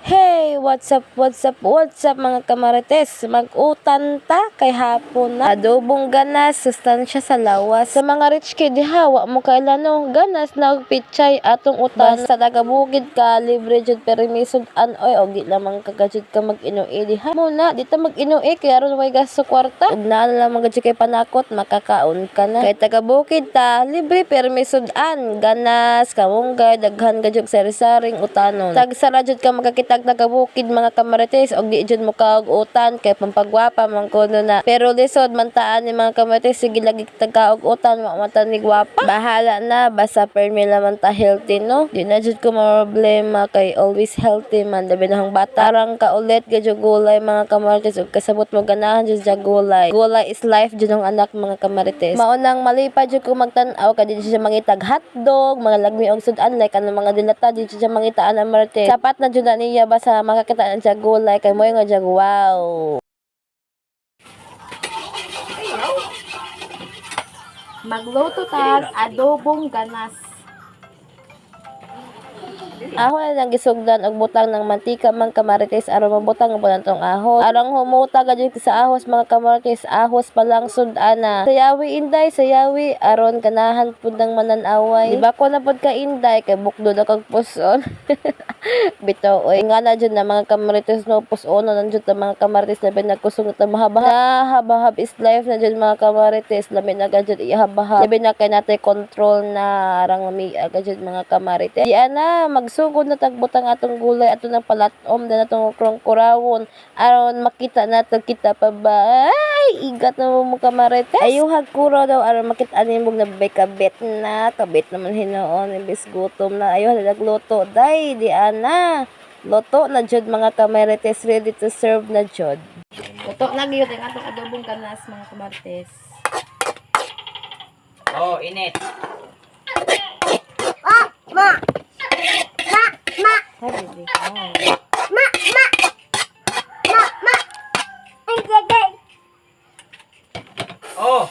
Hey, what's up mga kamarites? Mag-utan ta kay hapon na adobong ganas, sustansya sa lawas. Sa mga rich kid hawa mo kailano ganas na pichay atong utan sa tagabukid ka libre jud permisod an oy og di lamang kagajud ka mag-inuwi diha. Muna dito mag-inuwi kay aron way gas sa kwarta. Ug naa lang magajud kay panakot makakaon ka na. Kay tagabukid ta libre permisod an ganas, kamunggay, daghan gajud sari-saring utanon. Tagsara jud ka makakita nagabukid mga kamarites og di jud mo kaog-utan kay pampagwapa man kuno na pero lisod man taan ni mga kamarites sige lagi tagkaog-utan wa man ta ni gwapa bahala na basta permi man ta healthy no di na jud ko problema kay always healthy man labi na hang bata rang ka ulit gadyo gulay mga kamarites ug kasabot mo ganahan jud sa gulay is life jud ang anak mga kamarites maunang malipad jud ko magtan-aw kay di siya mangitag hotdog mga lagmi og sudan like ano mga dilata di siya mangitaan ang marites sapat na jud niya basta makakita ng siya gulay kay mo yung dyan wow. Magluto tag adobong ganas. Ahon na lang gisugdan og butang ng mantika mga kamarites aron mabutang ang tong ahos. Arang humuta gadyo sa ahos mga kamarites ahos pa lang sudana. Sayawi inday sayawi aron ganahan pud ng mananaway. Di ba ko na pud ka inday kay bukdo na kag puson. Bitaw oy nga na jud na mga kamarites no puson na jud na mga kamarites na pinagkusog ta mahabahab is life na jud mga kamarites labi na gadyo ihabahab. Labi na kay natay control na arang mi gadyo mga kamarites. Di ana magsugod na tagbutang atong gulay ato ng palatom na natong kurawon aron makita nato kita pa ba ay igat na mo kamarites ayuhag kuro daw aron makita ani mo na kabit na kabit naman hinoon imbis gutom na ayuh nagluto day di ana luto na jud mga kamarites ready to serve na jud Luto na gyud ang atong adobong ganas mga kamarites. Oh, init. Ay, baby. Oh.